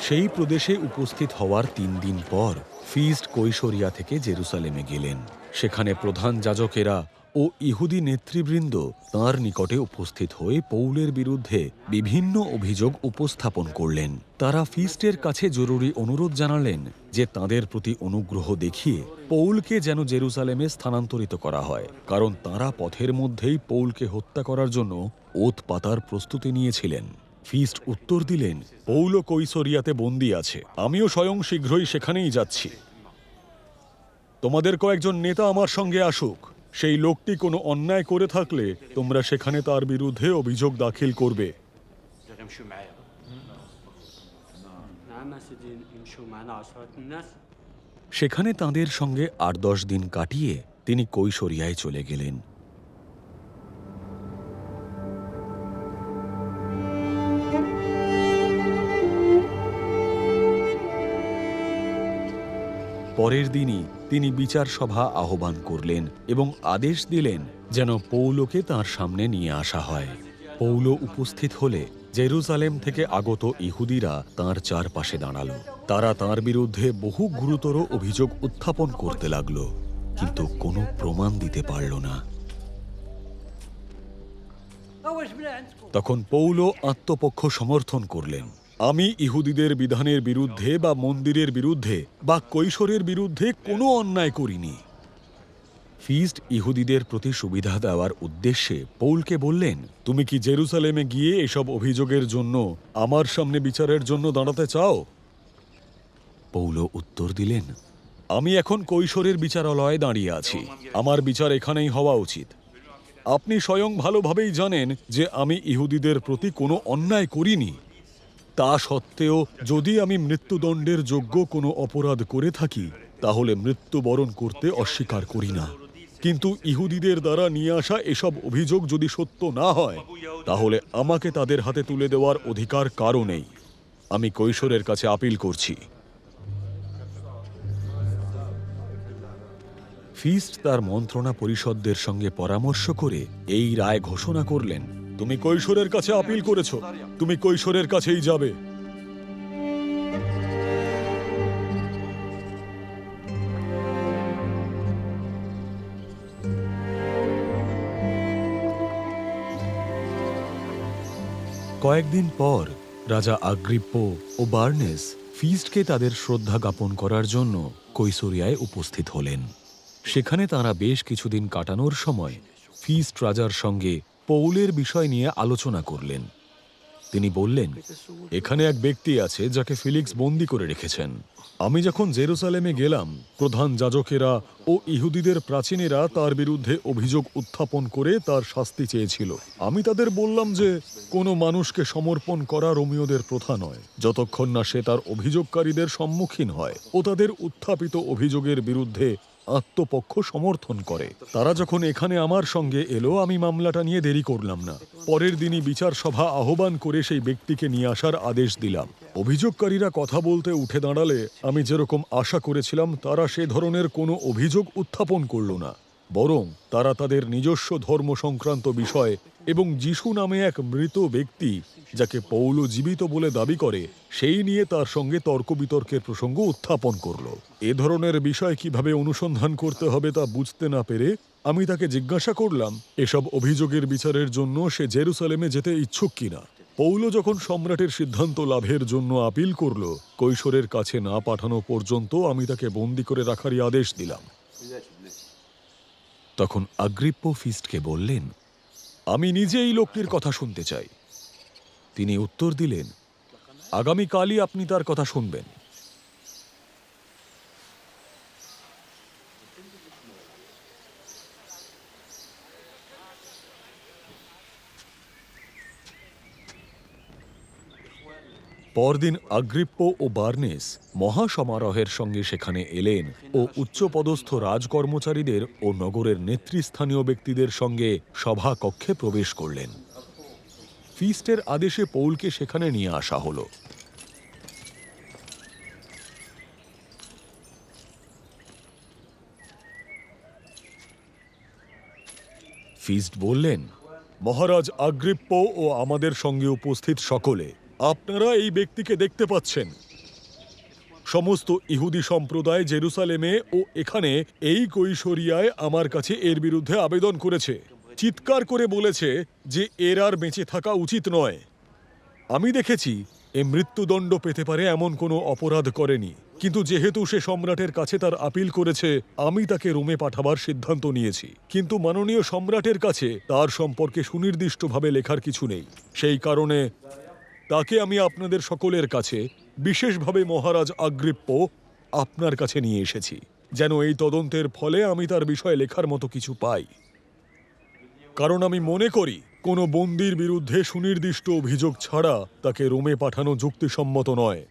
সেই প্রদেশে উপস্থিত হওয়ার ৩ দিন পর ফিস্ট কৈশোরিয়া থেকে জেরুসালেমে গেলেন। সেখানে প্রধান যাজকেরা ও ইহুদি নেতৃবৃন্দ তাঁর নিকটে উপস্থিত হয়ে পৌলের বিরুদ্ধে বিভিন্ন অভিযোগ উপস্থাপন করলেন। তারা ফিস্টের কাছে জরুরি অনুরোধ জানালেন যে তাঁদের প্রতি অনুগ্রহ দেখিয়ে পৌলকে যেন জেরুসালেমে স্থানান্তরিত করা হয়, কারণ তাঁরা পথের মধ্যেই পৌলকে হত্যা করার জন্য ওত পাতার প্রস্তুতি নিয়েছিলেন। ফিস্ট উত্তর দিলেন, পৌল কৈশোরিয়াতে বন্দী আছে, আমিও স্বয়ং শীঘ্রই সেখানেই যাচ্ছি। তোমাদের কয়েকজন নেতা আমার সঙ্গে আসুক। সেই লোকটি কোনো অন্যায় করে থাকলে তোমরা সেখানে তার বিরুদ্ধে অভিযোগ দাখিল করবে। সেখানে তাঁদের সঙ্গে ৮-১০ দিন কাটিয়ে তিনি কৈশোরিয়ায় চলে গেলেন। পরের দিনই তিনি বিচার সভা আহ্বান করলেন এবং আদেশ দিলেন যেন পৌলকে তাঁর সামনে নিয়ে আসা হয়। পৌল উপস্থিত হলে জেরুসালেম থেকে আগত ইহুদিরা তাঁর চারপাশে দাঁড়ালো। তারা তাঁর বিরুদ্ধে বহু গুরুতর অভিযোগ উত্থাপন করতে লাগলো, কিন্তু কোনো প্রমাণ দিতে পারল না। তখন পৌল আত্মপক্ষ সমর্থন করলেন, আমি ইহুদিদের বিধানের বিরুদ্ধে বা মন্দিরের বিরুদ্ধে বা কৈশোরের বিরুদ্ধে কোনো অন্যায় করিনি। ফিস্ট ইহুদিদের প্রতি সুবিধা দেওয়ার উদ্দেশ্যে পৌলকে বললেন, তুমি কি জেরুসালেমে গিয়ে এসব অভিযোগের জন্য আমার সামনে বিচারের জন্য দাঁড়াতে চাও? পৌল উত্তর দিলেন, আমি এখন কৈশোরের বিচারালয়ে দাঁড়িয়ে আছি, আমার বিচার এখানেই হওয়া উচিত। আপনি স্বয়ং ভালোভাবেই জানেন যে আমি ইহুদিদের প্রতি কোনো অন্যায় করিনি। তা সত্ত্বেও যদি আমি মৃত্যুদণ্ডের যোগ্য কোনো অপরাধ করে থাকি তাহলে মৃত্যুবরণ করতে অস্বীকার করি না। কিন্তু ইহুদিদের দ্বারা নিয়ে আসা এসব অভিযোগ যদি সত্য না হয় তাহলে আমাকে তাদের হাতে তুলে দেওয়ার অধিকার কারও নেই। আমি কৈশোরের কাছে আপিল করছি। ফিস্ট তার মন্ত্রণা পরিষদদের সঙ্গে পরামর্শ করে এই রায় ঘোষণা করলেন, তুমি কৈশোরের কাছে আপিল করেছ, তুমি কৈশোরের কাছেই যাবে। কয়েকদিন পর রাজা আগ্রিপ্প ও বার্নেস ফিস্টকে তাদের শ্রদ্ধা জ্ঞাপন করার জন্য কৈশোরিয়ায় উপস্থিত হলেন। সেখানে তাঁরা বেশ কিছুদিন কাটানোর সময় ফিস্ট রাজার সঙ্গে পৌলের বিষয় নিয়ে আলোচনা করলেন। তিনি বললেন, এখানে এক ব্যক্তি আছে যাকে ফিলিক্স বন্দী করে রেখেছেন। আমি যখন জেরুসালেমে গেলাম, প্রধান যাজকেরা ও ইহুদিদের প্রাচীনেরা তার বিরুদ্ধে অভিযোগ উত্থাপন করে তার শাস্তি চেয়েছিল। আমি তাদের বললাম যে কোনো মানুষকে সমর্পণ করা রোমীয়দের প্রথা নয়, যতক্ষণ না সে তার অভিযোগকারীদের সম্মুখীন হয় ও তাদের উত্থাপিত অভিযোগের বিরুদ্ধে আত্মপক্ষ সমর্থন করে। তারা যখন এখানে আমার সঙ্গে এলো, আমি মামলাটা নিয়ে দেরি করলাম না। পরের দিনই বিচার সভা আহ্বান করে সেই ব্যক্তিকে নিয়ে আসার আদেশ দিলাম। অভিযোগকারীরা কথা বলতে উঠে দাঁড়ালে আমি যেরকম আশা করেছিলাম তারা সে ধরনের কোনো অভিযোগ উত্থাপন করল না, বরং তারা তাদের নিজস্ব ধর্ম সংক্রান্ত বিষয় এবং যিশু নামে এক মৃত ব্যক্তি যাকে পৌল জীবিত বলে দাবি করে সেই নিয়ে তার সঙ্গে তর্ক বিতর্কের প্রসঙ্গ উত্থাপন করল। এ ধরনের বিষয় কিভাবে অনুসন্ধান করতে হবে তা বুঝতে না পেরে আমি তাকে জিজ্ঞাসা করলাম এসব অভিযোগের বিচারের জন্য সে জেরুসালেমে যেতে ইচ্ছুক কিনা। পৌল যখন সম্রাটের সিদ্ধান্ত লাভের জন্য আপিল করল, কৈশোরের কাছে না পাঠানো পর্যন্ত আমি তাকে বন্দী করে রাখারই আদেশ দিলাম। তখন আগ্রিপ্প ফিস্টকে বললেন, আমি নিজে এই লোকটির কথা শুনতে চাই। তিনি উত্তর দিলেন, আগামীকালই আপনি তার কথা শুনবেন। পরদিন আগ্রিপ্প ও বার্নেস মহাসমারোহের সঙ্গে সেখানে এলেন ও উচ্চপদস্থ রাজকর্মচারীদের ও নগরের নেতৃস্থানীয় ব্যক্তিদের সঙ্গে সভাকক্ষে প্রবেশ করলেন। ফিস্টের আদেশে পৌলকে সেখানে নিয়ে আসা হলো। ফিস্ট বললেন, মহারাজ আগ্রিপ্প ও আমাদের সঙ্গে উপস্থিত সকলে, আপনারা এই ব্যক্তিকে দেখতে পাচ্ছেন। সমস্ত ইহুদি সম্প্রদায় জেরুসালেমে ও এখানে এই কৈশরিয়ায় আমার কাছে এর বিরুদ্ধে আবেদন করেছে, চিৎকার করে বলেছে যে এর আর বেঁচে থাকা উচিত নয়। আমি দেখেছি এ মৃত্যুদণ্ড পেতে পারে এমন কোনো অপরাধ করেনি, কিন্তু যেহেতু সে সম্রাটের কাছে তার আপিল করেছে, আমি তাকে রোমে পাঠাবার সিদ্ধান্ত নিয়েছি। কিন্তু মাননীয় সম্রাটের কাছে তার সম্পর্কে সুনির্দিষ্টভাবে লেখার কিছু নেই। সেই কারণে তাকে আমি আপনাদের সকলের কাছে, বিশেষভাবে মহারাজ আগ্রিপ্পো, আপনার কাছে নিয়ে এসেছি, যেন এই তদন্তের ফলে আমি তার বিষয়ে লেখার মতো কিছু পাই। কারণ আমি মনে করি কোনো বন্দীর বিরুদ্ধে সুনির্দিষ্ট অভিযোগ ছাড়া তাকে রোমে পাঠানো যুক্তিসম্মত নয়।